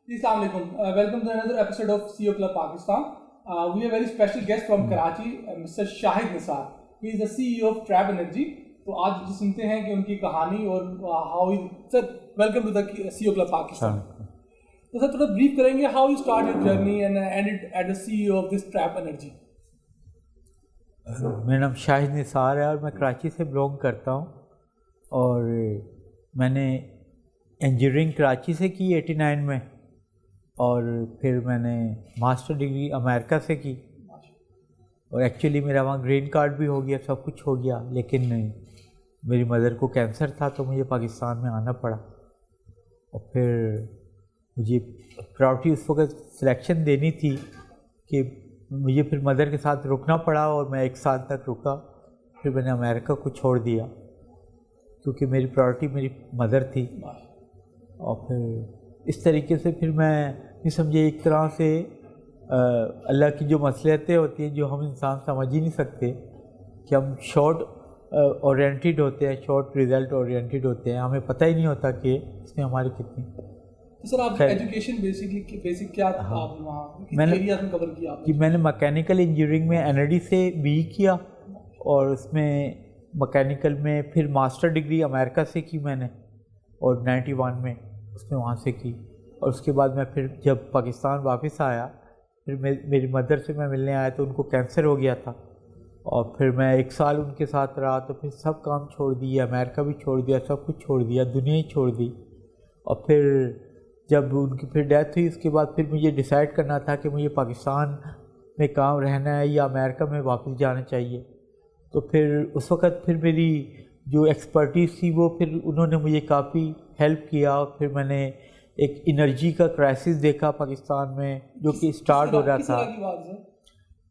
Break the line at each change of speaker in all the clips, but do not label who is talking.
Assalamu alaikum. Welcome to another episode of CEO Club Pakistan. We have a very special guest from Karachi, Mr. Shahid Nisar. He is the CEO of Trap Energy. تو آج سنتے ہیں کہ ان کی کہانی اور how he... Sir, welcome to the CEO Club Pakistan. تو سر تھوڑا بریف کریں گے how you started your journey and ended as the CEO of this Trap Energy.
میرا نام شاہد نثار ہے اور میں کراچی سے بلونگ کرتا ہوں، اور میں نے انجینئرنگ کراچی سے کی 89 میں، اور پھر میں نے ماسٹر ڈگری امریکہ سے کی، اور ایکچولی میرا وہاں گرین کارڈ بھی ہو گیا، سب کچھ ہو گیا، لیکن میری مدر کو کینسر تھا تو مجھے پاکستان میں آنا پڑا، اور پھر مجھے پراورٹی اس وقت سلیکشن دینی تھی کہ مجھے پھر مدر کے ساتھ رکنا پڑا، اور میں 1 سال تک رکا، پھر میں نے امریکہ کو چھوڑ دیا کیونکہ میری پراورٹی میری مدر تھی، اور پھر اس طریقے سے پھر میں نہیں سمجھے ایک طرح سے اللہ کی جو مصلحتیں ہوتی ہیں جو ہم انسان سمجھ ہی نہیں سکتے، کہ ہم شارٹ اورینٹیڈ ہوتے ہیں، شارٹ ریزلٹ اورینٹیڈ ہوتے ہیں، ہمیں پتہ ہی نہیں ہوتا کہ اس میں ہماری کتنی.
سر آپ ایجوکیشن بیسک کیا آپ وہاں ایریاز میں کور کیا؟
جی میں نے مکینیکل انجینئرنگ میں NID سے BE کیا، اور اس میں مکینیکل میں پھر ماسٹر ڈگری امریکہ سے کی میں نے، اور 91 میں اس میں وہاں سے کی، اور اس کے بعد میں پھر جب پاکستان واپس آیا، پھر میری مدر سے میں ملنے آیا تو ان کو کینسر ہو گیا تھا، اور پھر میں 1 سال ان کے ساتھ رہا، تو پھر سب کام چھوڑ دیا، امریکہ بھی چھوڑ دیا، سب کچھ چھوڑ دیا، دنیا ہی چھوڑ دی. اور پھر جب ان کی پھر ڈیتھ ہوئی، اس کے بعد پھر مجھے ڈیسائیڈ کرنا تھا کہ مجھے پاکستان میں کام رہنا ہے یا امریکہ میں واپس جانا چاہیے. تو پھر اس وقت پھر میری جو ایکسپرٹیز تھی وہ پھر انہوں نے مجھے کافی ہیلپ کیا، اور پھر میں نے ایک انرجی کا کرائسس دیکھا پاکستان میں جو کہ اسٹارٹ ہو رہا تھا.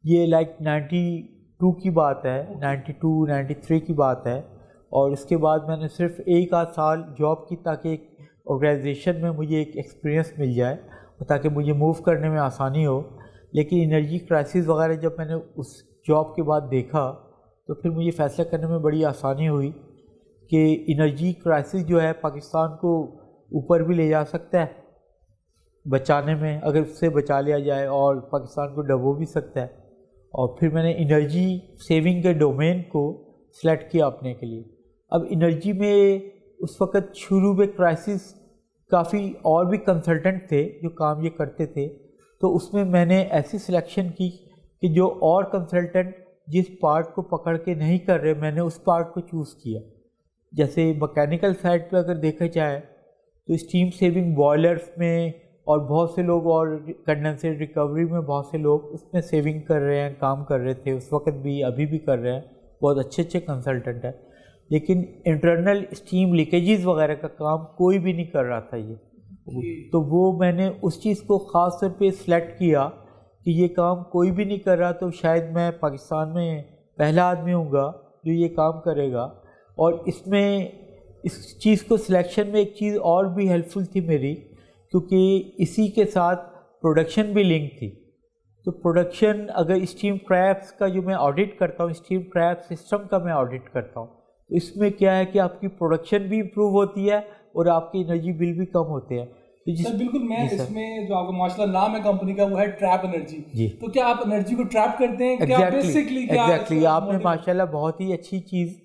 یہ لائک 92 کی بات ہے، 92 93 کی بات ہے. اور اس کے بعد میں نے صرف 1 آدھ سال جاب کی تاکہ ایک آرگنائزیشن میں مجھے ایک ایکسپیرینس مل جائے، تاکہ مجھے موو کرنے میں آسانی ہو. لیکن انرجی کرائسس وغیرہ جب میں نے اس جاب کے بعد دیکھا تو پھر مجھے فیصلہ کرنے میں بڑی آسانی ہوئی کہ انرجی کرائسس جو ہے پاکستان کو اوپر بھی لے جا سکتا ہے بچانے میں، اگر اس سے بچا لیا جائے، اور پاکستان کو ڈبو بھی سکتا ہے. اور پھر میں نے انرجی سیونگ کے ڈومین کو سلیکٹ کیا اپنے کے لیے. اب انرجی میں اس وقت شروع میں کرائسس کافی اور بھی کنسلٹنٹ تھے جو کام یہ کرتے تھے، تو اس میں نے ایسی سلیکشن کی کہ جو اور کنسلٹنٹ جس پارٹ کو پکڑ کے نہیں کر رہے، میں نے اس پارٹ کو چوز کیا. جیسے مکینیکل سائڈ پہ اگر دیکھا جائے تو اسٹیم سیونگ بوائلرس میں، اور بہت سے لوگ، اور کنڈنسر ریکوری میں بہت سے لوگ اس میں سیونگ کر رہے ہیں، کام کر رہے تھے اس وقت بھی، ابھی بھی کر رہے ہیں، بہت اچھے کنسلٹنٹ ہیں. لیکن انٹرنل اسٹیم لیکیجز وغیرہ کا کام کوئی بھی نہیں کر رہا تھا یہ. تو وہ میں نے اس چیز کو خاص طور پہ سلیکٹ کیا کہ یہ کام کوئی بھی نہیں کر رہا، تو شاید میں پاکستان میں پہلا آدمی ہوں گا جو یہ کام کرے گا. اور اس میں اس چیز کو سلیکشن میں ایک چیز اور بھی ہیلپ فل تھی میری، کیونکہ اسی کے ساتھ پروڈکشن بھی لنک تھی. تو پروڈکشن اگر اسٹیم ٹریپس کا جو میں آڈٹ کرتا ہوں، اسٹیم ٹریپ سسٹم کا میں آڈٹ کرتا ہوں، تو اس میں کیا ہے کہ آپ کی پروڈکشن بھی امپروو ہوتی ہے اور آپ کی انرجی بل بھی کم ہوتے ہیں.
سر بالکل، میں اس میں جو آپ کا ماشاء اللہ نام ہے کمپنی کا وہ ہے ٹریپ انرجی. جی تو کیا آپ انرجی کو ٹریپ کرتے ہیں؟
ایگزیکٹلی آپ نے ماشاء اللہ بہت ہی اچھی چیز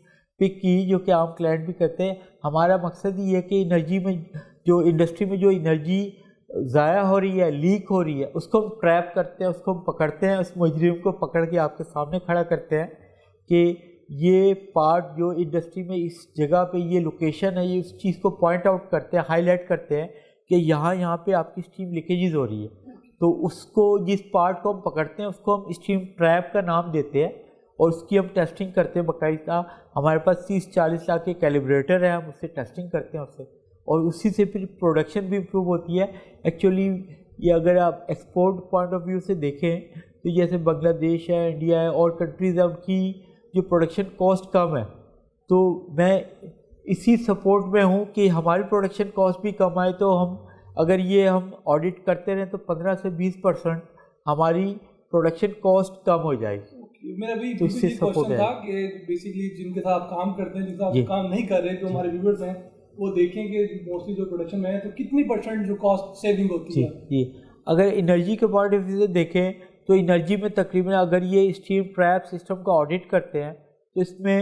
پک کی جو کہ عام کلائنٹ بھی کرتے ہیں. ہمارا مقصد یہ ہے کہ انرجی میں جو انڈسٹری میں جو انرجی ضائع ہو رہی ہے، لیک ہو رہی ہے، اس کو ہم ٹریپ کرتے ہیں، اس کو ہم پکڑتے ہیں، اس مجرم کو پکڑ کے آپ کے سامنے کھڑا کرتے ہیں کہ یہ پارٹ جو انڈسٹری میں اس جگہ پہ یہ لوکیشن ہے، یہ اس چیز کو پوائنٹ آؤٹ کرتے ہیں، ہائی لائٹ کرتے ہیں کہ یہاں پہ آپ کی اسٹیم لیکیجز ہو رہی ہے. تو اس کو جس پارٹ کو ہم پکڑتے ہیں اس کو ہم اسٹیم ٹریپ کا نام دیتے ہیں، اور اس کی ہم ٹیسٹنگ کرتے ہیں باقاعدہ. ہمارے پاس 30-40 لاکھ کے کیلیبریٹر ہیں، ہم اس سے ٹیسٹنگ کرتے ہیں اس سے، اور اسی سے پھر پروڈکشن بھی امپروو ہوتی ہے. ایکچولی یہ اگر آپ ایکسپورٹ پوائنٹ آف ویو سے دیکھیں تو جیسے بنگلہ دیش ہے، انڈیا ہے، اور کنٹریز ہیں، ان کی جو پروڈکشن کاسٹ کم ہے، تو میں اسی سپورٹ میں ہوں کہ ہماری پروڈکشن کاسٹ بھی کم آئے. تو ہم اگر یہ ہم آڈٹ کرتے رہیں تو 15 سے 20% ہماری پروڈکشن کاسٹ کم ہو جائے گی.
میرا بھی کوشچن تھا کہ بیسیکلی جن کے ساتھ آپ کام کرتے ہیں، جن کے ساتھ آپ کام نہیں کر رہے، جو ہمارے ویورز ہیں وہ دیکھیں کہ موسٹلی جو پروڈکشن میں ہے تو کتنی % جو کاسٹ سیونگ ہوتی ہے.
جی اگر انرجی کے پوائنٹ آف ویو سے دیکھیں تو انرجی میں تقریباً اگر یہ اسٹیم ٹریپ سسٹم کا آڈٹ کرتے ہیں تو اس میں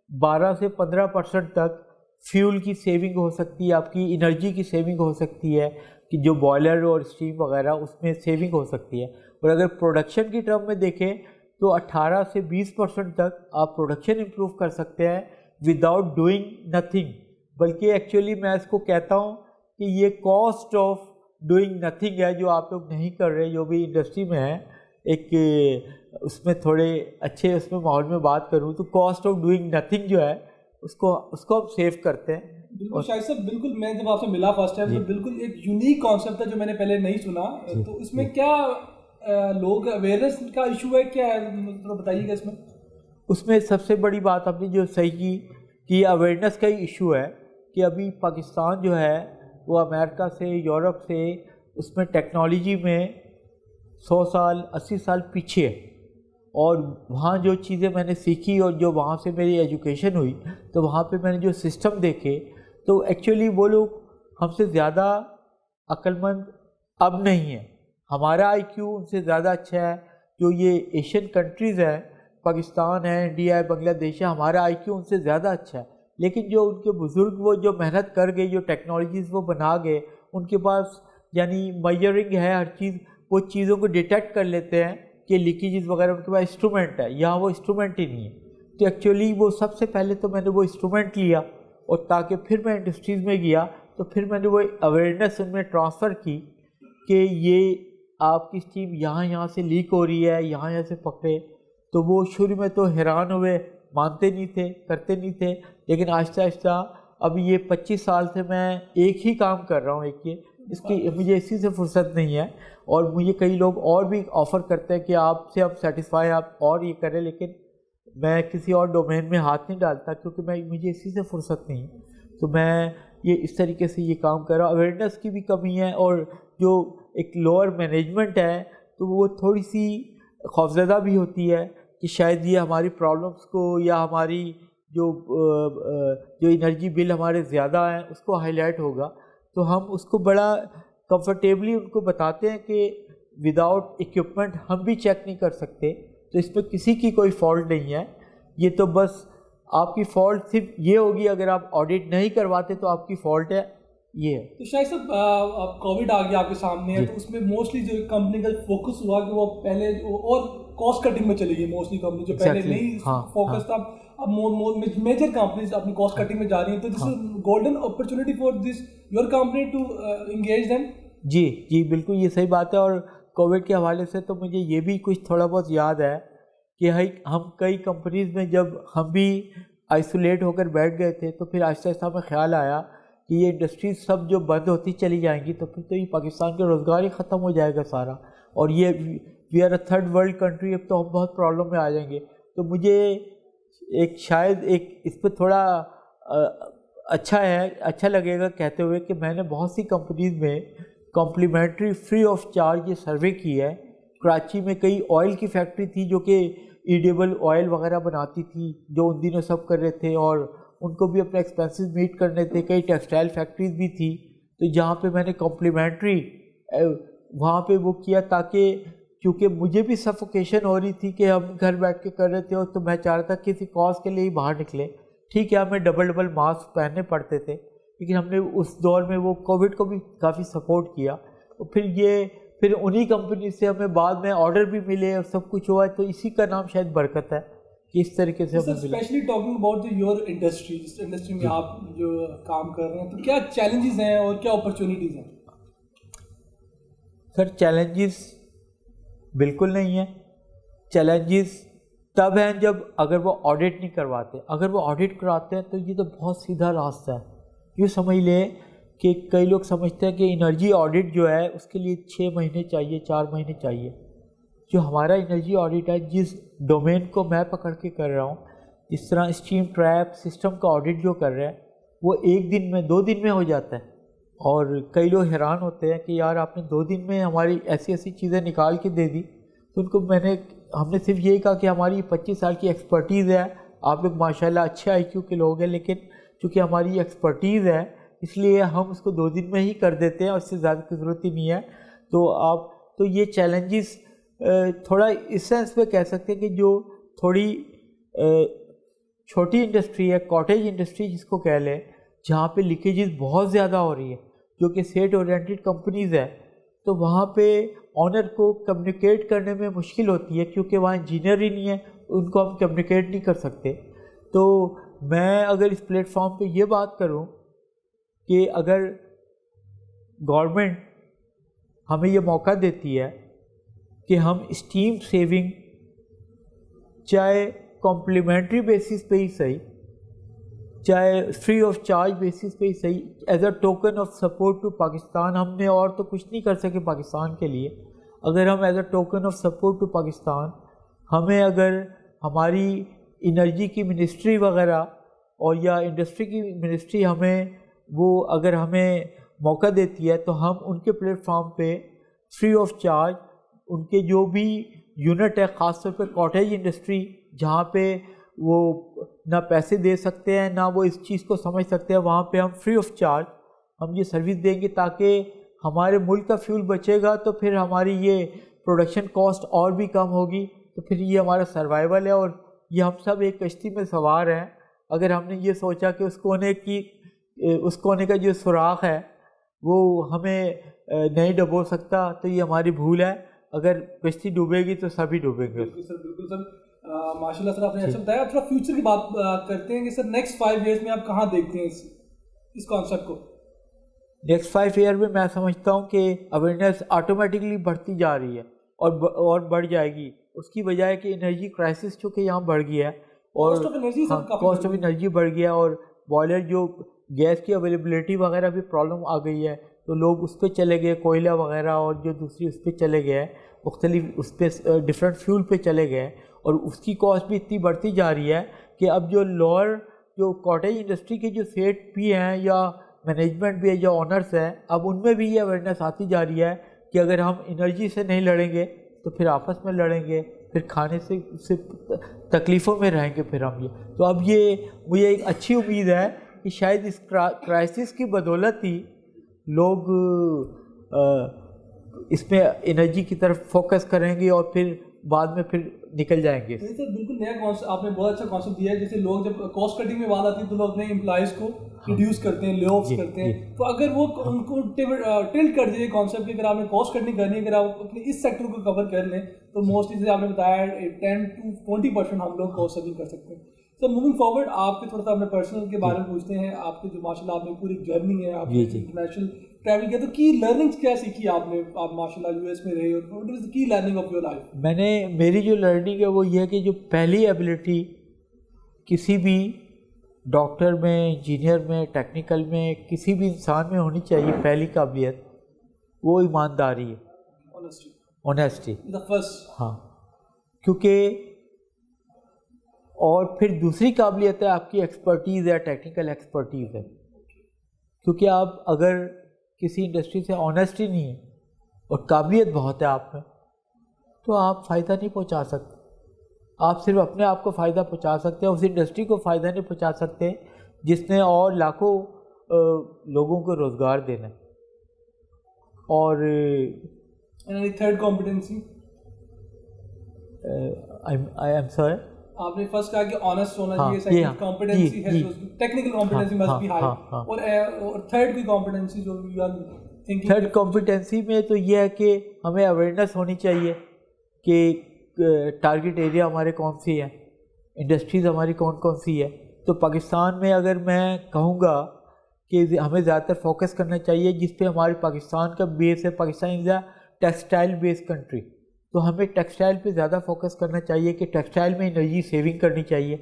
12 سے 15% تک فیول کی سیونگ ہو سکتی ہے, آپ کی انرجی کی سیونگ ہو سکتی ہے کہ جو بوائلر اور اسٹیم وغیرہ اس میں سیونگ ہو سکتی ہے. اور اگر پروڈکشن کی ٹرم میں دیکھیں تو 18 سے 20% تک آپ پروڈکشن امپروو کر سکتے ہیں وداؤٹ ڈوئنگ نتھنگ. بلکہ ایکچولی میں اس کو کہتا ہوں کہ یہ کاسٹ آف ڈوئنگ نتھنگ ہے جو آپ لوگ نہیں کر رہے, جو بھی انڈسٹری میں ہے. ایک اس میں تھوڑے اچھے اس میں ماحول میں بات کروں تو کاسٹ آف ڈوئنگ نتھنگ جو ہے اس کو ہم سیو کرتے ہیں.
بالکل شاہد صاحب, بالکل میں جب آپ سے ملا فرسٹ ٹائم تو بالکل ایک یونیک کانسیپٹ تھا جو میں نے پہلے نہیں سنا. تو اس میں کیا لوگ اویئرنیس کا ایشو ہے, کیا ہے تھوڑا بتائیے گا اس میں.
اس میں سب سے بڑی بات آپ نے جو صحیح کی کہ اویئرنیس کا ہی ایشو ہے کہ ابھی پاکستان جو ہے وہ امریکہ سے یورپ سے اس میں ٹیکنالوجی میں 100 سال 80 سال پیچھے ہے. اور وہاں جو چیزیں میں نے سیکھی اور جو وہاں سے میری ایجوکیشن ہوئی تو وہاں پہ میں نے جو سسٹم دیکھے تو ایکچولی وہ لوگ ہم سے زیادہ عقل مند اب نہیں ہیں. ہمارا آئی کیو ان سے زیادہ اچھا ہے. جو یہ ایشین کنٹریز ہیں, پاکستان ہے, انڈیا ہے, بنگلہ دیش ہے, ہمارا آئی کیو ان سے زیادہ اچھا ہے. لیکن جو ان کے بزرگ وہ جو محنت کر گئے, جو ٹیکنالوجیز وہ بنا گئے, ان کے پاس یعنی میئرنگ ہے ہر چیز, وہ چیزوں کو ڈیٹیکٹ کر لیتے ہیں کہ لیکیجز وغیرہ ان کے پاس انسٹرومنٹ ہے. یہاں وہ انسٹرومنٹ ہی نہیں ہے. تو ایکچولی وہ سب سے پہلے تو میں نے وہ انسٹرومنٹ لیا اور تاکہ پھر میں انڈسٹریز میں گیا تو پھر میں نے وہ اویئرنیس ان میں ٹرانسفر کی کہ یہ آپ کی اسٹیم یہاں سے لیک ہو رہی ہے, یہاں سے پکڑے. تو وہ شروع میں تو حیران ہوئے, مانتے نہیں تھے, کرتے نہیں تھے. لیکن آہستہ آہستہ اب یہ 25 سال سے میں ایک ہی کام کر رہا ہوں, ایک یہ اس کی مجھے اسی سے فرصت نہیں ہے. اور مجھے کئی لوگ اور بھی آفر کرتے ہیں کہ آپ سے ہم سیٹسفائی, آپ اور یہ کریں, لیکن میں کسی اور ڈومین میں ہاتھ نہیں ڈالتا کیونکہ مجھے اسی سے فرصت نہیں. تو میں یہ اس طریقے سے یہ کام کر رہا ہوں. اویئرنیس کی بھی کمی ہے اور جو ایک لوور مینجمنٹ ہے تو وہ تھوڑی سی خوفزدہ بھی ہوتی ہے کہ شاید یہ ہماری پرابلمس کو یا ہماری جو انرجی بل ہمارے زیادہ ہیں اس کو ہائی لائٹ ہوگا. تو ہم اس کو بڑا کمفرٹیبلی ان کو بتاتے ہیں کہ وداؤٹ ایکوپمنٹ ہم بھی چیک نہیں کر سکتے. تو اس میں کسی کی کوئی فالٹ نہیں ہے. یہ تو بس آپ کی فالٹ صرف یہ ہوگی اگر آپ آڈٹ نہیں کرواتے تو آپ کی فالٹ ہے یہ ہے.
تو شاید صاحب کووڈ آ گیا آپ کے سامنے ہے تو اس میں موسٹلی جو کمپنی کا فوکس ہوا کہ وہ پہلے اور کاسٹ کٹنگ میں چلی گئی. موسٹلی کمپنی جو پہلے نہیں فوکس تھا اب میجر کمپنیز اپنی کاسٹ کٹنگ میں جا رہی ہیں. تو this is golden opportunity for this your company to engage them.
جی بالکل یہ صحیح بات ہے. اور کووڈ کے حوالے سے تو مجھے یہ بھی کچھ تھوڑا بہت یاد ہے کہ ہم کئی کمپنیز میں جب ہم بھی آئسولیٹ ہو کر بیٹھ گئے تھے تو پھر آہستہ آہستہ ہمیں خیال آیا کہ یہ انڈسٹریز سب جو بند ہوتی چلی جائیں گی تو پھر تو یہ پاکستان کا روزگار ہی ختم ہو جائے گا سارا. اور یہ we are a third world country, اب تو ہم بہت پرابلم میں آ جائیں گے. تو مجھے شاید اس پہ تھوڑا اچھا لگے گا کہتے ہوئے کہ میں نے بہت سی کمپنیز میں کمپلیمنٹری فری آف چارج یہ سروے کی ہے. کراچی میں کئی آئل کی فیکٹری تھی جو کہ ایڈیبل آئل وغیرہ بناتی تھی جو ان دنوں سب کر رہے تھے اور ان کو بھی اپنے ایکسپینسز میٹ کرنے تھے. کئی ٹیکسٹائل فیکٹریز بھی تھی تو جہاں پہ میں نے کمپلیمنٹری وہاں پہ وہ کیا تاکہ کیونکہ مجھے بھی سفوکیشن ہو رہی تھی کہ ہم گھر بیٹھ کے کر رہے تھے اور تو میں چاہ رہا تھا کسی کاز کے لیے ہی باہر نکلے. ٹھیک ہے ہمیں ڈبل ماسک پہننے پڑتے تھے لیکن ہم نے اس دور میں وہ کووڈ کو بھی کافی سپورٹ کیا. اور پھر انہی کمپنی سے ہمیں بعد میں آرڈر بھی ملے اور سب کچھ ہوا ہے. تو اسی کا نام شاید برکت ہے کہ اس طریقے سے ہمیں ملا.
Especially talking about your industry, جس انڈسٹری میں آپ جو کام کر رہے ہیں تو کیا چیلنجز ہیں اور کیا اپرچونیٹیز ہیں؟
سر چیلنجز بالکل نہیں ہیں. چیلنجز تب ہیں جب اگر وہ آڈٹ نہیں کرواتے. اگر وہ آڈٹ کراتے ہیں تو یہ تو بہت سیدھا راستہ ہے. یوں سمجھ لیں کہ کئی لوگ سمجھتے ہیں کہ انرجی آڈٹ جو ہے اس کے لیے 6 مہینے چاہیے, 4 مہینے چاہیے. جو ہمارا انرجی آڈٹ ہے جس ڈومین کو میں پکڑ کے کر رہا ہوں, جس طرح اسٹیم ٹریپ سسٹم کا آڈٹ جو کر رہے ہیں وہ 1 دن میں 2 دن میں ہو جاتا ہے. اور کئی لوگ حیران ہوتے ہیں کہ یار آپ نے 2 دن میں ہماری ایسی چیزیں نکال کے دے دی. تو ان کو ہم نے صرف یہی کہا کہ ہماری 25 سال کی ایکسپرٹیز ہے, آپ لوگ ماشاءاللہ اچھے آئی کیو کے لوگ ہیں, لیکن چونکہ ہماری ایکسپرٹیز ہے اس لیے ہم اس کو 2 دن میں ہی کر دیتے ہیں اور اس سے زیادہ کی ضرورت ہی نہیں ہے. تو یہ چیلنجز تھوڑا اس سینس میں کہہ سکتے ہیں کہ جو تھوڑی چھوٹی انڈسٹری ہے, کاٹیج انڈسٹری جس کو کہہ لیں, جہاں پہ لیکیجز بہت زیادہ ہو رہی ہے, جو کہ سیٹ اورینٹیڈ کمپنیز ہے, تو وہاں پہ آنر کو کمیونیکیٹ کرنے میں مشکل ہوتی ہے کیونکہ وہاں انجینئر ہی نہیں ہے, ان کو ہم کمیونیکیٹ نہیں کر سکتے. تو میں اگر اس پلیٹ فارم پہ یہ بات کروں کہ اگر گورنمنٹ ہمیں یہ موقع دیتی ہے کہ ہم اسٹیم سیونگ چاہے کمپلیمنٹری بیسس پہ ہی صحیح, چاہے فری آف چارج بیسس پہ ہی صحیح, as a token of support to Pakistan, ہم نے اور تو کچھ نہیں کر سکے پاکستان کے لیے, اگر ہم as a token of support to Pakistan ہمیں اگر ہماری انرجی کی منسٹری وغیرہ اور یا انڈسٹری کی منسٹری ہمیں وہ اگر ہمیں موقع دیتی ہے تو ہم ان کے پلیٹ فارم پہ فری آف چارج ان کے جو بھی یونٹ ہے, خاص طور پہ کاٹیج انڈسٹری جہاں پہ وہ نہ پیسے دے سکتے ہیں نہ وہ اس چیز کو سمجھ سکتے ہیں, وہاں پہ ہم فری آف چارج ہم یہ سروس دیں گے تاکہ ہمارے ملک کا فیول بچے گا تو پھر ہماری یہ پروڈکشن کاسٹ اور بھی کم ہوگی, تو پھر یہ ہمارا سروائیول ہے. اور یہ ہم سب ایک کشتی میں سوار ہیں. اگر ہم نے یہ سوچا کہ اس کونے کا جو سوراخ ہے وہ ہمیں نہیں ڈبو سکتا تو یہ ہماری بھول ہے. اگر کشتی ڈوبے گی تو سبھی ڈوبیں گے.
بالکل سر, بالکل سر, ماشاء اللہ سر آپ نے اچھا بتایا. اب تھوڑا فیوچر کی بات کرتے ہیں کہ سر نیکسٹ 5 ایئرس میں آپ کہاں دیکھتے ہیں اس کانسیپٹ کو؟
نیکسٹ 5 ایئر میں میں سمجھتا ہوں کہ اویئرنیس آٹومیٹکلی بڑھتی جا رہی ہے اور بڑھ جائے گی. اس کی وجہ ہے کہ انرجی کرائسس چونکہ یہاں بڑھ گیا ہے اور کاسٹ آف انرجی بڑھ گیا اور بوائلر جو گیس کی اویلیبلٹی وغیرہ بھی پرابلم آ گئی ہے, تو لوگ اس پہ چلے گئے, کوئلہ وغیرہ اور جو دوسری اس پہ چلے گئے, مختلف اس پہ ڈفرینٹ فیول پہ چلے گئے, اور اس کی کاسٹ بھی اتنی بڑھتی جا رہی ہے کہ اب جو لوور جو کاٹیج انڈسٹری کے جو سیٹ بھی ہیں یا مینجمنٹ بھی ہے یا آنرس ہیں, اب ان میں بھی یہ اویئرنیس آتی جا رہی ہے کہ اگر ہم انرجی سے نہیں لڑیں گے تو پھر آپس میں لڑیں گے, پھر کھانے سے تکلیفوں میں رہیں گے پھر ہم. یہ تو اب یہ مجھے ایک اچھی امید ہے کہ شاید اس کرائسس کی بدولت ہی لوگ اس میں انرجی کی طرف فوکس کریں گے اور پھر بعد میں پھر نکل جائیں گے.
سر بالکل نیا کانسیپٹ آپ نے بہت اچھا کانسیپٹ دیا ہے. جیسے لوگ جب کاسٹ کٹنگ میں بات آتی ہے تو لوگ اپنے امپلائز کو ریڈیوس کرتے ہیں, لے آفس کرتے ہیں. تو اگر وہ ان کو ٹلٹ کر دیے کانسیپٹ کہ اگر آپ نے کاسٹ کٹنگ کرنی ہے, اگر آپ اپنے اس سیکٹر کو کور کر لیں تو موسٹلی جیسے آپ نے بتایا 10 to 20% ہم لوگ کاسٹ سیونگ کر سکتے ہیں. سر موونگ فارورڈ آپ کے تھوڑا سا اپنے پرسنل کے بارے میں پوچھتے ہیں. آپ کے جو ماشاء اللہ آپ نے پوری جرنی ہے, آپ نے انٹرنیشنل ٹریول کیا, تو کی لرننگس کیا سیکھی آپ نے؟ آپ ماشاء اللہ US میں رہے, اور واٹ از دی کی لرننگ آف یور لائف؟
میری جو لرننگ ہے وہ یہ ہے کہ جو پہلی ایبلٹی کسی بھی ڈاکٹر میں, انجینئر میں, ٹیکنیکل میں, کسی بھی انسان میں ہونی چاہیے, پہلی قابلیت وہ ایمانداری ہے, آنیسٹی
دا فرسٹ.
ہاں, کیونکہ اور پھر دوسری قابلیت ہے آپ کی ایکسپرٹیز ہے, ٹیکنیکل ایکسپرٹیز ہے. کیونکہ آپ اگر کسی انڈسٹری سے آنیسٹ ہی نہیں ہے اور قابلیت بہت ہے آپ میں تو آپ فائدہ نہیں پہنچا سکتے. آپ صرف اپنے آپ کو فائدہ پہنچا سکتے ہیں, اس انڈسٹری کو فائدہ نہیں پہنچا سکتے جس نے اور لاکھوں لوگوں کو روزگار دینا ہے. اور
third competency
I'm sorry,
آپ نے فرسٹ کہا کہ آنیسٹ ہونا چاہیے, سیکنڈ کمپیٹنسی ہے, technical competency must be high, اور تھرڈ کوئی کمپیٹنسی جو you are thinking?
Third competency میں تو یہ ہے کہ ہمیں اویئرنیس ہونی چاہیے کہ ٹارگیٹ ایریا ہمارے کون سی ہے, انڈسٹریز ہماری کون کون سی ہے. تو پاکستان میں اگر میں کہوں گا کہ ہمیں زیادہ تر فوکس کرنا چاہیے جس پہ ہماری پاکستان کا بیس ہے, پاکستان از اے ٹیکسٹائل بیس کنٹری, تو ہمیں ٹیکسٹائل پہ زیادہ فوکس کرنا چاہیے کہ ٹیکسٹائل میں انرجی سیونگ کرنی چاہیے,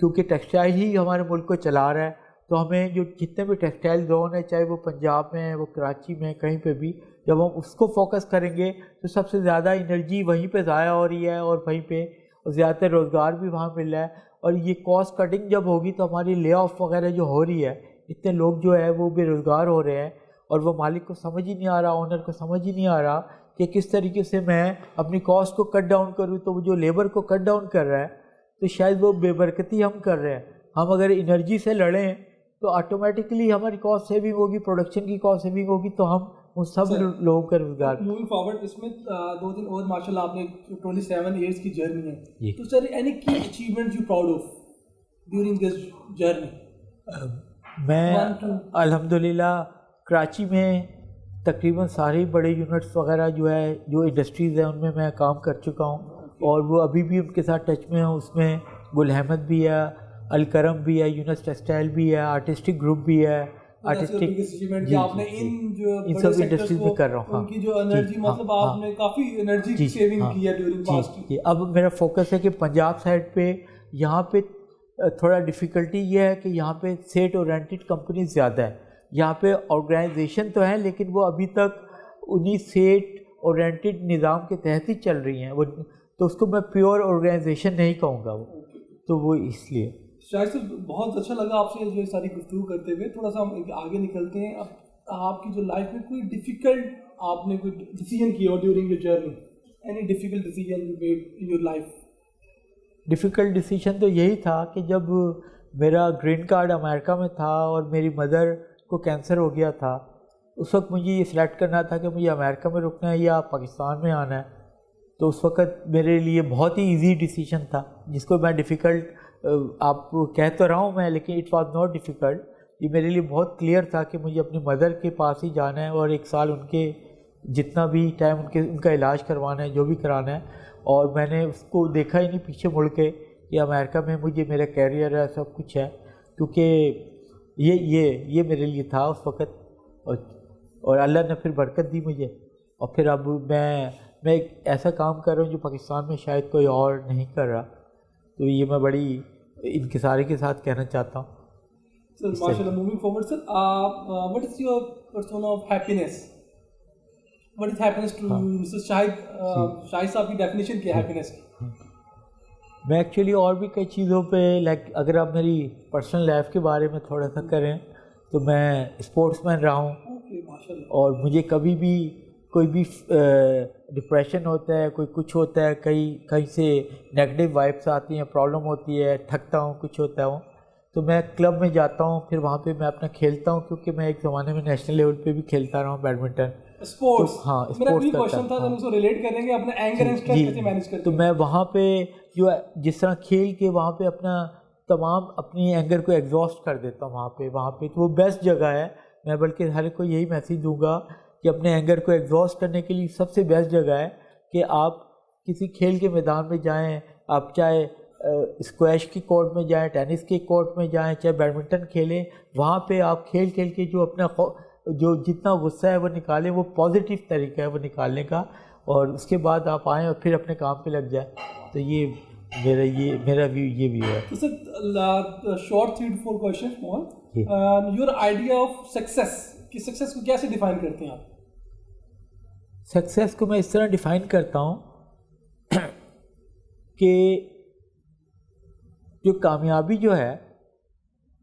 کیونکہ ٹیکسٹائل ہی ہمارے ملک کو چلا رہا ہے. تو ہمیں جو جتنے بھی ٹیکسٹائل زون ہے, چاہے وہ پنجاب میں ہے, وہ کراچی میں, کہیں پہ بھی, جب ہم اس کو فوکس کریں گے تو سب سے زیادہ انرجی وہیں پہ ضائع ہو رہی ہے اور وہیں پہ زیادہ تر روزگار بھی وہاں مل رہا ہے. اور یہ کاسٹ کٹنگ جب ہوگی تو ہماری لے آف وغیرہ جو ہو رہی ہے, اتنے لوگ جو ہے وہ بے روزگار ہو رہے ہیں اور وہ مالک کو سمجھ ہی نہیں آ رہا, آنر کو سمجھ ہی نہیں آ رہا کہ کس طریقے سے میں اپنی کاسٹ کو کٹ ڈاؤن کروں. تو وہ جو لیبر کو کٹ ڈاؤن کر رہا ہے تو شاید وہ بے برکتی ہم کر رہے ہیں. ہم اگر انرجی سے لڑیں تو آٹومیٹکلی ہماری کاسٹ سیونگ ہوگی, پروڈکشن کی کاسٹ سیونگ ہوگی, تو ہم ان سب لوگوں کا روزگار.
موونگ فارورڈ اس میں 2 دن اور ماشاء اللہ آپ نے 27 ایئرس کی جرنی ہے, تو سر اینی کی achievement you proud of during this journey?
میں الحمدللہ کراچی میں تقریباً سارے بڑے یونٹس وغیرہ جو ہے, جو انڈسٹریز ہیں, ان میں میں کام کر چکا ہوں, اور وہ ابھی بھی ان کے ساتھ ٹچ میں ہوں. اس میں گل احمد بھی ہے, الکرم بھی ہے, یونس ٹیکسٹائل بھی ہے, آرٹسٹک گروپ بھی ہے, آرٹسٹک,
ان
سب انڈسٹریز میں کر رہا ہوں.
ان کی جو انرجی مطلب آپ نے کافی انرجی سیونگ کی ہے ڈیورنگ پاسٹ.
اب میرا فوکس ہے کہ پنجاب سائڈ پہ یہاں پہ تھوڑا ڈیفیکلٹی یہ ہے کہ یہاں پہ سیٹ اورینٹڈ کمپنیز زیادہ ہے. یہاں پہ آرگنائزیشن تو ہیں لیکن وہ ابھی تک انہی سیٹ اورینٹڈ نظام کے تحت ہی چل رہی ہیں, وہ تو اس کو میں پیور آرگنائزیشن نہیں کہوں گا, وہ تو وہ اس لیے.
شاہد صاحب بہت اچھا لگا آپ سے جو ساری گفتگو کرتے ہوئے. تھوڑا سا ہم آگے نکلتے ہیں. اب آپ کی جو لائف میں کوئی ڈیفیکلٹ آپ نے کوئی ڈیسیجن کیا ہو during your journey, any difficult decision you made in your life?
Difficult decision تو یہی تھا کہ جب میرا گرین کارڈ امریکہ میں تھا اور میری مدر کو کینسر ہو گیا تھا, اس وقت مجھے یہ سلیکٹ کرنا تھا کہ مجھے امریکہ میں رکنا ہے یا پاکستان میں آنا ہے. تو اس وقت میرے لیے بہت ہی ایزی ڈیسیجن تھا, جس کو میں ڈیفیکلٹ آپ کہہ تو رہا ہوں میں, لیکن اٹ واز ناٹ ڈیفیکلٹ. یہ میرے لیے بہت کلیئر تھا کہ مجھے اپنی مدر کے پاس ہی جانا ہے اور 1 سال ان کے جتنا بھی ٹائم ان کا علاج کروانا ہے, جو بھی کرانا ہے. اور میں نے اس کو دیکھا ہی نہیں پیچھے مڑ کے کہ امریکہ میں مجھے میرا کیریئر ہے, سب کچھ ہے, کیونکہ یہ میرے لیے تھا اس وقت. اور اللہ نے پھر برکت دی مجھے, اور پھر اب میں ایک ایسا کام کر رہا ہوں جو پاکستان میں شاید کوئی اور نہیں کر رہا. تو یہ میں بڑی انکساری کے ساتھ کہنا چاہتا ہوں.
سر ماشاء اللہ, moving forward sir, what is your persona of happiness? What is happiness to mister Shahid sahab کی ڈیفینیشن کیا ہے ہیپینیس کی؟
میں ایکچولی اور بھی کئی چیزوں پہ لائک اگر آپ میری پرسنل لائف کے بارے میں تھوڑا سا کریں تو میں اسپورٹس مین رہا ہوں, اور مجھے کبھی بھی کوئی بھی ڈپریشن ہوتا ہے, کوئی کچھ ہوتا ہے, کہیں سے نیگیٹو وائبس آتی ہیں, پرابلم ہوتی ہے, تھکتا ہوں, کچھ ہوتا ہوں, تو میں کلب میں جاتا ہوں, پھر وہاں پہ میں اپنا کھیلتا ہوں, کیونکہ میں ایک زمانے میں نیشنل لیول پہ بھی کھیلتا رہا ہوں بیڈمنٹن.
اسپورٹس,
ہاں
اسپورٹس کوسچن تھا, اس کو ریلیٹ کریں گے اپنا اینگر اینڈ سٹریس کیسے مینیج کرتے ہیں.
تو میں وہاں پہ جو جس طرح کھیل کے وہاں پہ تمام اپنی اینگر کو ایگزاسٹ کر دیتا ہوں وہاں پہ تو وہ بیسٹ جگہ ہے. میں بلکہ ہر ایک کو یہی میسیج دوں گا کہ اپنے اینگر کو ایگزاسٹ کرنے کے لیے سب سے بیسٹ جگہ ہے کہ آپ کسی کھیل کے میدان میں جائیں, آپ چاہے اسکویش کی کورٹ میں جائیں, ٹینس کے کورٹ میں جائیں, چاہے بیڈمنٹن کھیلیں, وہاں پہ آپ کھیل کے جو اپنا جو جتنا غصہ ہے وہ نکالیں, وہ پازیٹیو طریقہ ہے وہ نکالنے کا, اور اس کے بعد آپ آئیں اور پھر اپنے کام پہ لگ جائیں. تو یہ میرا ویو ہے.
Sir short 3 to 4 question. Your idea of success, کہ سکسیس کو کیسے ڈیفائن کرتے ہیں آپ؟
سکسیس کو میں اس طرح ڈیفائن کرتا ہوں کہ جو کامیابی جو ہے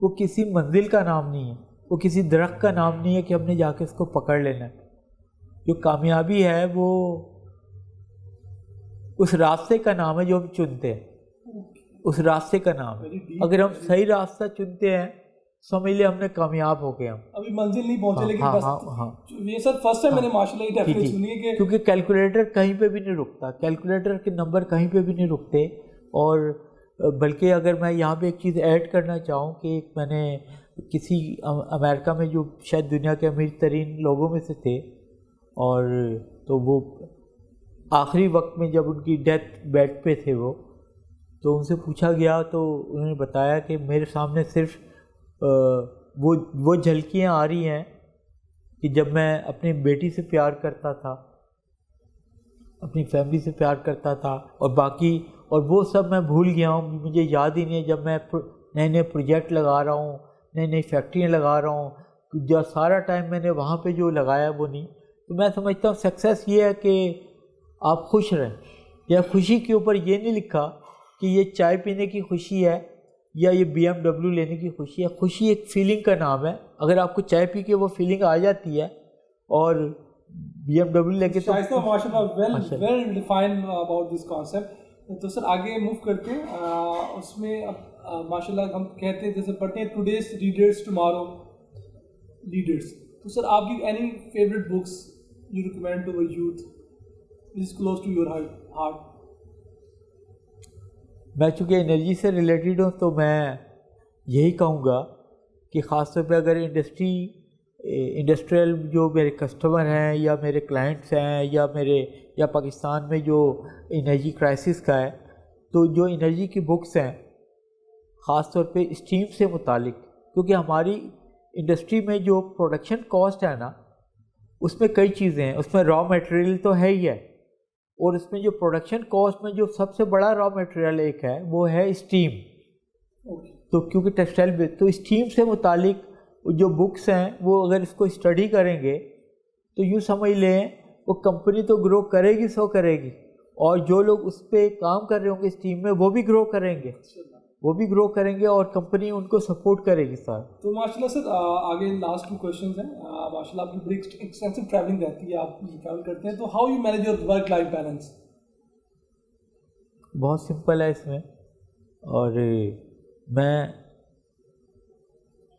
وہ کسی منزل کا نام نہیں ہے, وہ کسی درخت کا نام نہیں ہے کہ ہم نے جا کے اس کو پکڑ لینا ہے. جو کامیابی ہے وہ اس راستے کا نام ہے جو ہم چنتے ہیں, اس راستے کا نام ہے. اگر ہم صحیح راستہ چنتے ہیں سمجھ لیں ہم نے کامیاب ہو گئے. ہم
ابھی منزل نہیں پہنچے, لیکن بس یہ سر فرسٹ ٹائم میں نے ماشاءاللہ یہ ڈیفینیشن سنی ہے کہ
کیونکہ کیلکولیٹر کہیں پہ بھی نہیں رکتا, کیلکولیٹر کے نمبر کہیں پہ بھی نہیں رکتے. اور بلکہ اگر میں یہاں پہ ایک چیز ایڈ کرنا چاہوں کہ میں نے کسی امریکہ میں جو شاید دنیا کے امیر ترین لوگوں میں سے تھے, اور تو وہ آخری وقت میں جب ان کی ڈیتھ بیڈ پہ تھے وہ, تو ان سے پوچھا گیا تو انہوں نے بتایا کہ میرے سامنے صرف وہ جھلکیاں آ رہی ہیں کہ جب میں اپنی بیٹی سے پیار کرتا تھا, اپنی فیملی سے پیار کرتا تھا, اور باقی اور وہ سب میں بھول گیا ہوں, مجھے یاد ہی نہیں ہے. جب میں نئے پروجیکٹ لگا رہا ہوں, نئی فیکٹریاں لگا رہا ہوں, جو سارا ٹائم میں نے وہاں پہ جو لگایا وہ نہیں. تو میں سمجھتا ہوں سکسیس یہ ہے کہ آپ خوش رہیں. یا خوشی کے اوپر یہ نہیں لکھا کہ یہ چائے پینے کی خوشی ہے یا یہ BMW لینے کی خوشی ہے. خوشی ایک فیلنگ کا نام ہے. اگر آپ کو چائے پی کے وہ فیلنگ آ جاتی ہے اور BMW لے کے تو
ماشاءاللہ well defined about this concept. تو سر آگے موو کرتے ہیں, اس میں اب ماشاء اللہ ہم کہتے ہیں جیسے پڑھتے ہیں ٹوڈیز ریڈرس ٹمارو لیڈرس. تو سر آپ کی any favourite books you recommend to the youth is close to your heart?
میں چونکہ انرجی سے ریلیٹڈ ہوں تو میں یہی کہوں گا کہ خاص طور پہ اگر انڈسٹریل جو میرے کسٹمر ہیں یا میرے کلائنٹس ہیں یا پاکستان میں جو انرجی کرائسس کا ہے، تو جو انرجی کی بکس ہیں خاص طور پہ اسٹیم سے متعلق، کیونکہ ہماری انڈسٹری میں جو پروڈکشن کاسٹ ہے نا اس میں کئی چیزیں ہیں. اس میں را میٹیریل تو ہے ہی ہے، اور اس میں جو پروڈکشن کاسٹ میں جو سب سے بڑا را میٹیریل ایک ہے وہ ہے اسٹیم. تو کیونکہ ٹیکسٹائل تو اسٹیم سے متعلق جو بکس ہیں وہ اگر اس کو اسٹڈی کریں گے تو یوں سمجھ لیں وہ کمپنی تو گرو کرے گی سو کرے گی، اور جو لوگ اس پہ کام کر رہے ہوں گے اسٹیم میں وہ بھی گرو کریں گے اور کمپنی ان کو سپورٹ کرے گی سر.
تو ماشاء اللہ سر آگے لاسٹ 2 کویشچنز ہیں. ماشاء اللہ آپ کی بڑی ایکسٹینسو ٹریولنگ رہتی ہے، آپ ٹریول کرتے ہیں، تو how you manage your work life balance?
بہت سمپل ہے اس میں، اور میں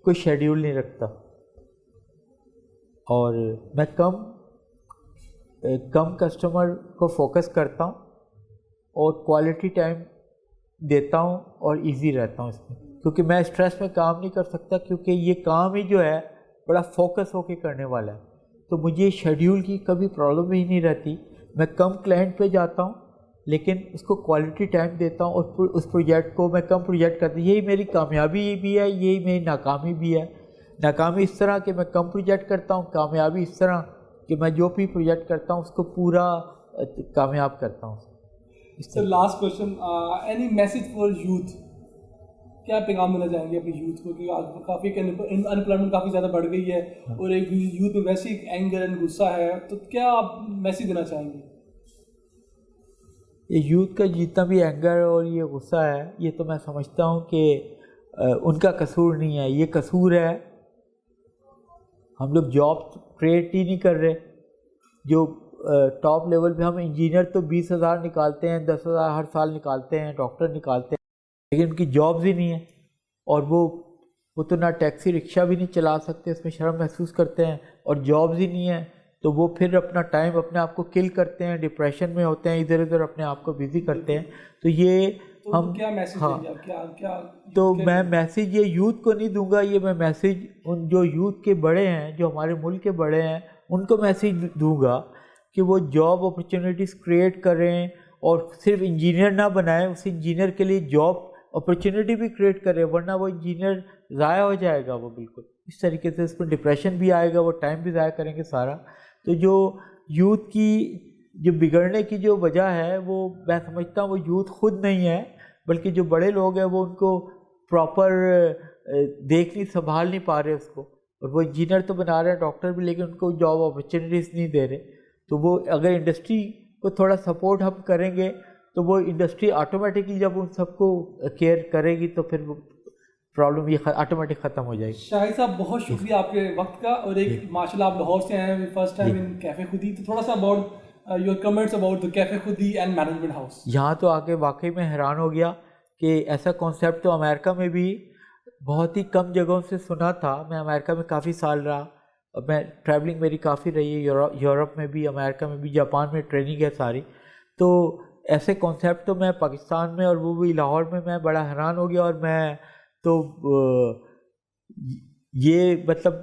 کوئی شیڈیول نہیں رکھتا، اور میں کم کسٹمر کو فوکس کرتا ہوں اور کوالٹی ٹائم دیتا ہوں اور ایزی رہتا ہوں اس میں، کیونکہ میں اسٹریس میں کام نہیں کر سکتا، کیونکہ یہ کام ہی جو ہے بڑا فوکس ہو کے کرنے والا ہے. تو مجھے شیڈیول کی کبھی پرابلم ہی نہیں رہتی. میں کم کلائنٹ پہ جاتا ہوں لیکن اس کو کوالٹی ٹائم دیتا ہوں، اور اس پروجیکٹ کو میں کم پروجیکٹ کرتا ہوں. یہی میری کامیابی بھی ہے، یہی میری ناکامی بھی ہے. ناکامی اس طرح کہ میں کم پروجیکٹ کرتا ہوں، کامیابی اس طرح کہ میں جو بھی پروجیکٹ کرتا ہوں اس کو پورا کامیاب کرتا ہوں.
Sir last question, any message for youth? کیا پیغام دینا چاہیں گے اپنی یوتھ کو کہ آج کافی انپلائمنٹ کافی زیادہ بڑھ گئی ہے اور ایک یوتھ میں ویسے ایک اینگر اینڈ غصہ ہے، تو کیا آپ میسج دینا چاہیں گے؟
یہ یوتھ کا جتنا بھی اینگر اور یہ غصہ ہے یہ تو میں سمجھتا ہوں کہ ان کا قصور نہیں ہے، یہ قصور ہے ہم لوگ جاب کریٹ ہی نہیں کر رہے. جو ٹاپ لیول پہ ہم انجینئر تو 20,000 نکالتے ہیں، 10,000 ہر سال نکالتے ہیں، ڈاکٹر نکالتے ہیں، لیکن ان کی جابز ہی نہیں ہیں، اور وہ تو نہ ٹیکسی رکشہ بھی نہیں چلا سکتے، اس میں شرم محسوس کرتے ہیں، اور جابز ہی نہیں ہیں تو وہ پھر اپنا ٹائم اپنے آپ کو کل کرتے ہیں، ڈپریشن میں ہوتے ہیں، ادھر ادھر اپنے آپ کو بزی کرتے ہیں. تو یہ ہم
کیا میسج
ہاں
دیں گے آپ؟
تو میں میسج یہ یوتھ کو نہیں دوں گا، یہ میں میسج ان جو یوتھ کے بڑے ہیں، جو ہمارے ملک کے بڑے ہیں، ان کو میسج دوں گا کہ وہ جاب اپرچونیٹیز کریٹ کریں، اور صرف انجینئر نہ بنائیں، اس انجینئر کے لیے جاب اپرچونیٹی بھی کریٹ کریں، ورنہ وہ انجینئر ضائع ہو جائے گا. وہ بالکل اس طریقے سے اس میں ڈپریشن بھی آئے گا، وہ ٹائم بھی ضائع کریں گے سارا. تو جو یوتھ کی جو بگڑنے کی جو وجہ ہے وہ میں سمجھتا ہوں وہ یوتھ خود نہیں ہے، بلکہ جو بڑے لوگ ہیں وہ ان کو پراپر دیکھ نہیں سنبھال نہیں پا رہے اس کو، اور وہ انجینئر تو بنا رہے ہیں، ڈاکٹر بھی، لیکن ان کو جاب اپرچونیٹیز نہیں دے رہے. تو وہ اگر انڈسٹری کو تھوڑا سپورٹ ہم کریں گے تو وہ انڈسٹری آٹومیٹکلی جب ان سب کو کیئر کرے گی تو پھر وہ پرابلم یہ آٹومیٹک ختم ہو جائے گی.
شاہد صاحب بہت شکریہ آپ کے وقت کا، اور ایک ماشاء اللہ آپ لاہور سے آئے ہیں فرسٹ ٹائم ان کیفے خودی، تو تھوڑا سا about your comments about the cafe خودی اینڈ مینجمنٹ ہاؤس.
یہاں تو آ کے واقعی میں حیران ہو گیا کہ ایسا کانسیپٹ تو امریکہ میں بھی بہت ہی کم جگہوں سے سنا تھا. میں امریکہ میں کافی سال رہا، اور میں ٹریولنگ میری کافی رہی ہے، یورپ میں بھی، امریکہ میں بھی، جاپان میں ٹریننگ ہے ساری. تو ایسے کانسیپٹ تو میں پاکستان میں اور وہ بھی لاہور میں بڑا حیران ہو گیا. اور میں تو یہ مطلب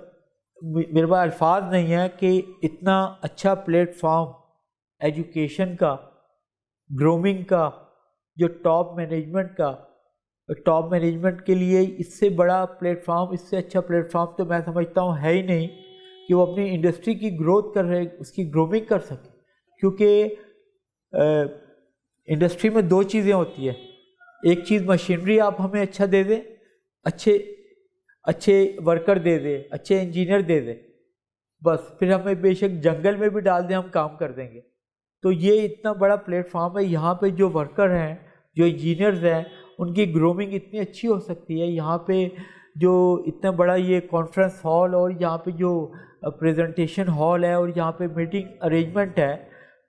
میرے پاس الفاظ نہیں ہیں کہ اتنا اچھا پلیٹ فارم ایجوکیشن کا، گرومنگ کا، جو ٹاپ مینجمنٹ کے لیے اس سے بڑا پلیٹ فارم، اس سے اچھا پلیٹ فارم تو میں سمجھتا ہوں ہے ہی نہیں کہ وہ اپنی انڈسٹری کی گروتھ کر رہے، اس کی گرومنگ کر سکے. کیونکہ انڈسٹری میں 2 چیزیں ہوتی ہیں، ایک چیز مشینری آپ ہمیں اچھا دے دیں، اچھے ورکر دے دیں، اچھے انجینئر دے دیں، بس پھر ہمیں بے شک جنگل میں بھی ڈال دیں ہم کام کر دیں گے. تو یہ اتنا بڑا پلیٹ فارم ہے، یہاں پہ جو ورکر ہیں، جو انجینئرز ہیں، ان کی گرومنگ اتنی اچھی ہو سکتی ہے. یہاں پہ جو اتنا بڑا یہ کانفرنس ہال، اور یہاں پہ جو پریزنٹیشن ہال ہے، اور یہاں پہ میٹنگ ارینجمنٹ ہے،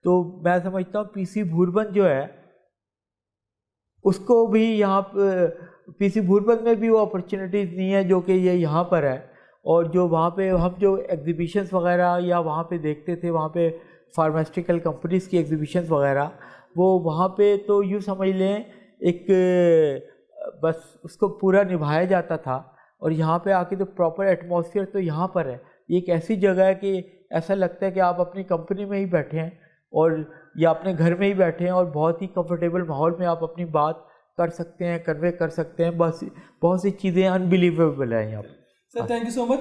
تو میں سمجھتا ہوں پی سی بھوربن جو ہے اس کو بھی یہاں پہ پی سی بھورپت میں بھی وہ اپرچونیٹیز نہیں ہے جو کہ یہ یہاں پر ہے. اور جو وہاں پہ ہم جو ایگزیبیشنس وغیرہ یا وہاں پہ دیکھتے تھے, وہاں پہ فارماسٹیکل کمپنیز کی ایگزیبیشنس وغیرہ, وہ وہاں پہ تو یوں سمجھ لیں ایک بس اس کو پورا نبھایا جاتا تھا. اور یہاں پہ آ کے تو پراپر ایٹماسفیئر تو یہاں پر ہے. یہ ایک ایسی جگہ ہے کہ ایسا لگتا ہے کہ آپ اپنی کمپنی میں ہی بیٹھے ہیں اور یا اپنے گھر میں ہی بیٹھے ہیں, اور بہت ہی کمفرٹیبل ماحول میں آپ اپنی بات کر سکتے ہیں, کنوے کر سکتے ہیں. بس بہت سی چیزیں انبلیویبل ہیں یہاں پہ.
سر تھینک یو سو مچ.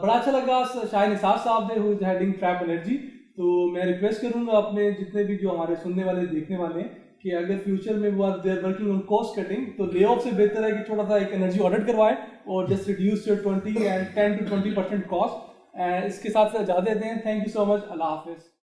بڑا اچھا لگا شاہد نثار صاحب نے ہو از ہیڈنگ ٹریپ انرجی. تو میں ریکویسٹ کروں گا اپنے جتنے بھی جو ہمارے سننے والے دیکھنے والے ہیں کہ اگر فیوچر میں وہ they are working on cost cutting, تو لے آف سے بہتر ہے کہ تھوڑا سا ایک انرجی آڈٹ کروائیں اور just reduce your 20 and 10 to 20% cost. اس کے ساتھ اجازت دیں. تھینک یو سو مچ. اللہ حافظ.